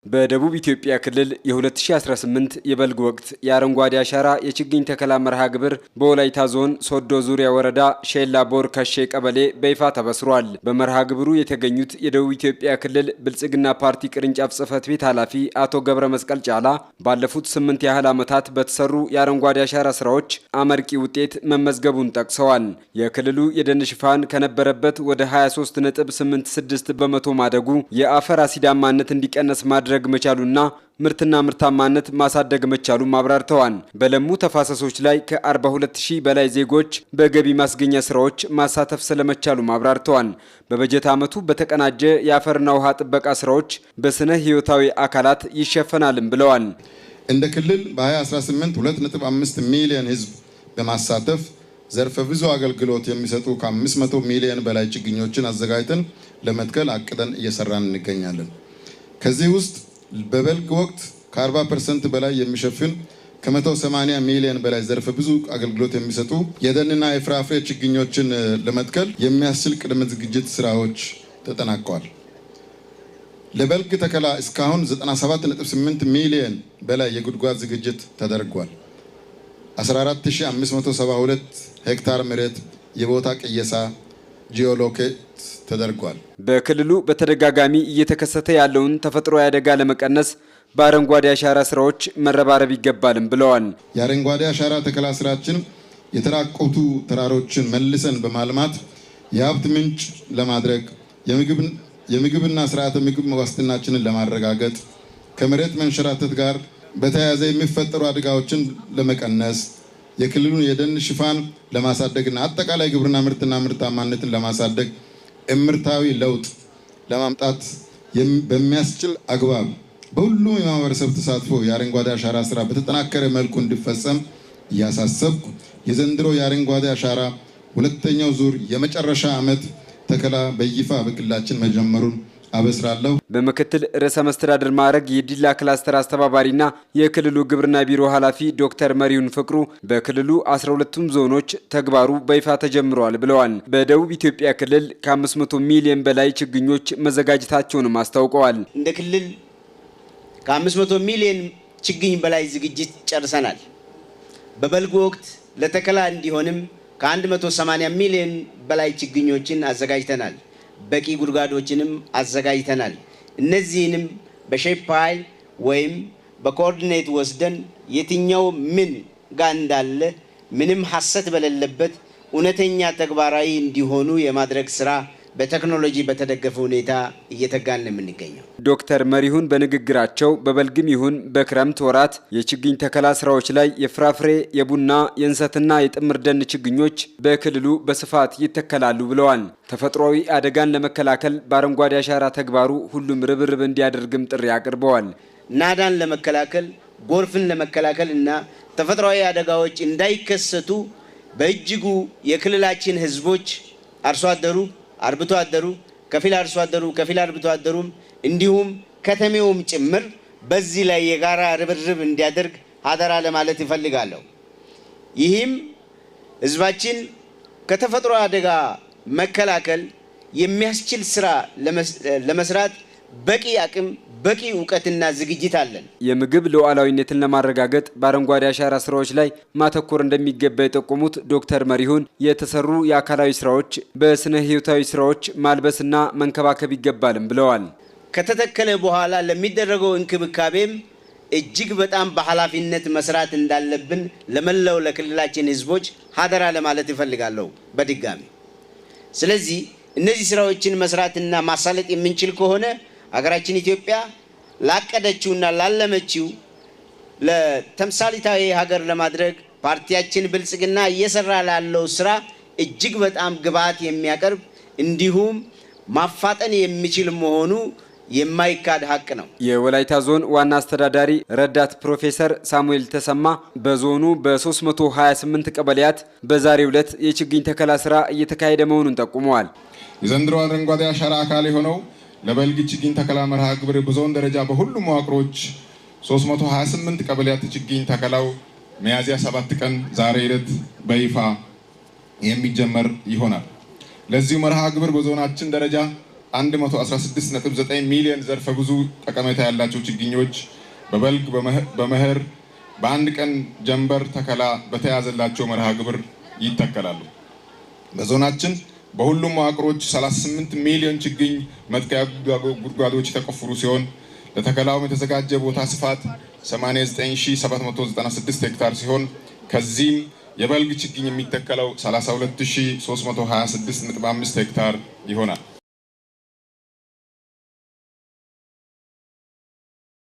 በደቡብ ኢትዮጵያ ክልል የ2018 የበልግ ወቅት የአረንጓዴ አሻራ የችግኝ ተከላ መርሃ ግብር በወላይታ ዞን ሶዶ ዙሪያ ወረዳ ሼላ ቦር ከሼ ቀበሌ በይፋ ተበስሯል። በመርሃ ግብሩ የተገኙት የደቡብ ኢትዮጵያ ክልል ብልጽግና ፓርቲ ቅርንጫፍ ጽህፈት ቤት ኃላፊ አቶ ገብረ መስቀል ጫላ ባለፉት 8 ያህል ዓመታት በተሰሩ የአረንጓዴ አሻራ ስራዎች አመርቂ ውጤት መመዝገቡን ጠቅሰዋል። የክልሉ የደን ሽፋን ከነበረበት ወደ 23.86 በመቶ ማደጉ የአፈር አሲዳማነት እንዲቀነስ ማድረግ መቻሉና ምርትና ምርታማነት ማሳደግ መቻሉ አብራርተዋል። በለሙ ተፋሰሶች ላይ ከ42000 በላይ ዜጎች በገቢ ማስገኛ ስራዎች ማሳተፍ ስለመቻሉ አብራርተዋል። በበጀት ዓመቱ በተቀናጀ የአፈርና ውሃ ጥበቃ ስራዎች በስነ ህይወታዊ አካላት ይሸፈናልም ብለዋል። እንደ ክልል በ2018 2.5 ሚሊዮን ህዝብ በማሳተፍ ዘርፈ ብዙ አገልግሎት የሚሰጡ ከ500 ሚሊዮን በላይ ችግኞችን አዘጋጅተን ለመትከል አቅደን እየሰራን እንገኛለን። ከዚህ ውስጥ በበልግ ወቅት ከ40% በላይ የሚሸፍን ከ180 ሚሊዮን በላይ ዘርፈ ብዙ አገልግሎት የሚሰጡ የደንና የፍራፍሬ ችግኞችን ለመትከል የሚያስችል ቅድመ ዝግጅት ስራዎች ተጠናቀዋል። ለበልግ ተከላ እስካሁን 97.8 ሚሊዮን በላይ የጉድጓድ ዝግጅት ተደርጓል። 14572 ሄክታር መሬት የቦታ ቅየሳ ጂኦሎኬት ተደርጓል። በክልሉ በተደጋጋሚ እየተከሰተ ያለውን ተፈጥሯዊ አደጋ ለመቀነስ በአረንጓዴ አሻራ ስራዎች መረባረብ ይገባልም ብለዋል። የአረንጓዴ አሻራ ተከላ ስራችን የተራቆቱ ተራሮችን መልሰን በማልማት የሀብት ምንጭ ለማድረግ የምግብና ስርዓተ ምግብ ዋስትናችንን ለማረጋገጥ ከመሬት መንሸራተት ጋር በተያያዘ የሚፈጠሩ አደጋዎችን ለመቀነስ የክልሉን የደን ሽፋን ለማሳደግና አጠቃላይ ግብርና ምርትና ምርታማነትን ለማሳደግ እምርታዊ ለውጥ ለማምጣት በሚያስችል አግባብ በሁሉም የማህበረሰብ ተሳትፎ የአረንጓዴ አሻራ ስራ በተጠናከረ መልኩ እንዲፈጸም እያሳሰብኩ የዘንድሮ የአረንጓዴ አሻራ ሁለተኛው ዙር የመጨረሻ ዓመት ተከላ በይፋ በክልላችን መጀመሩን አበስራለሁ። በምክትል ርዕሰ መስተዳድር ማዕረግ የዲላ ክላስተር አስተባባሪና የክልሉ ግብርና ቢሮ ኃላፊ ዶክተር መሪውን ፍቅሩ በክልሉ 12ቱም ዞኖች ተግባሩ በይፋ ተጀምረዋል ብለዋል። በደቡብ ኢትዮጵያ ክልል ከ500 ሚሊዮን በላይ ችግኞች መዘጋጀታቸውንም አስታውቀዋል። እንደ ክልል ከ500 ሚሊዮን ችግኝ በላይ ዝግጅት ጨርሰናል። በበልግ ወቅት ለተከላ እንዲሆንም ከ180 ሚሊዮን በላይ ችግኞችን አዘጋጅተናል። በቂ ጉድጓዶችንም አዘጋጅተናል። እነዚህንም በሼፕ ፋይል ወይም በኮኦርዲኔት ወስደን የትኛው ምን ጋር እንዳለ ምንም ሐሰት በሌለበት እውነተኛ ተግባራዊ እንዲሆኑ የማድረግ ስራ በቴክኖሎጂ በተደገፈ ሁኔታ እየተጋን የምንገኘው። ዶክተር መሪሁን በንግግራቸው በበልግም ይሁን በክረምት ወራት የችግኝ ተከላ ስራዎች ላይ የፍራፍሬ፣ የቡና፣ የእንሰትና የጥምር ደን ችግኞች በክልሉ በስፋት ይተከላሉ ብለዋል። ተፈጥሯዊ አደጋን ለመከላከል በአረንጓዴ አሻራ ተግባሩ ሁሉም ርብርብ እንዲያደርግም ጥሪ አቅርበዋል። ናዳን ለመከላከል፣ ጎርፍን ለመከላከል እና ተፈጥሯዊ አደጋዎች እንዳይከሰቱ በእጅጉ የክልላችን ህዝቦች አርሶ አደሩ፣ አርብቶ አደሩ፣ ከፊል አርሶ አደሩ፣ ከፊል አርብቶ አደሩም እንዲሁም ከተሜውም ጭምር በዚህ ላይ የጋራ ርብርብ እንዲያደርግ አደራ ለማለት ይፈልጋለሁ። ይህም ህዝባችን ከተፈጥሮ አደጋ መከላከል የሚያስችል ስራ ለመስራት በቂ አቅም፣ በቂ እውቀትና ዝግጅት አለን። የምግብ ሉዓላዊነትን ለማረጋገጥ በአረንጓዴ አሻራ ስራዎች ላይ ማተኮር እንደሚገባ የጠቆሙት ዶክተር መሪሁን የተሰሩ የአካላዊ ስራዎች በስነ ህይወታዊ ስራዎች ማልበስና መንከባከብ ይገባልም ብለዋል። ከተተከለ በኋላ ለሚደረገው እንክብካቤም እጅግ በጣም በኃላፊነት መስራት እንዳለብን ለመላው ለክልላችን ህዝቦች ሀደራ ለማለት ይፈልጋለሁ በድጋሚ። ስለዚህ እነዚህ ስራዎችን መስራትና ማሳለጥ የምንችል ከሆነ ሀገራችን ኢትዮጵያ ላቀደችውና ላለመችው ለተምሳሌታዊ ሀገር ለማድረግ ፓርቲያችን ብልጽግና እየሰራ ላለው ስራ እጅግ በጣም ግብዓት የሚያቀርብ እንዲሁም ማፋጠን የሚችል መሆኑ የማይካድ ሀቅ ነው። የወላይታ ዞን ዋና አስተዳዳሪ ረዳት ፕሮፌሰር ሳሙኤል ተሰማ በዞኑ በ328 ቀበሌያት በዛሬው ዕለት የችግኝ ተከላ ስራ እየተካሄደ መሆኑን ጠቁመዋል። የዘንድሮ አረንጓዴ አሻራ አካል የሆነው ለበልግ ችግኝ ተከላ መርሃ ግብር በዞን ደረጃ በሁሉም መዋቅሮች 328 ቀበሌያት ችግኝ ተከላው ሚያዝያ 7 ቀን ዛሬ ዕለት በይፋ የሚጀመር ይሆናል። ለዚህ መርሃ ግብር በዞናችን ደረጃ 116.9 ሚሊዮን ዘርፈ ብዙ ጠቀሜታ ያላቸው ችግኞች በበልግ በመኸር በአንድ ቀን ጀንበር ተከላ በተያዘላቸው መርሃ ግብር ይተከላሉ። በዞናችን በሁሉም መዋቅሮች 38 ሚሊዮን ችግኝ መትከያ ጉድጓዶች የተቆፈሩ ሲሆን ለተከላውም የተዘጋጀ ቦታ ስፋት 89796 ሄክታር ሲሆን ከዚህም የበልግ ችግኝ የሚተከለው 32326.5 ሄክታር ይሆናል።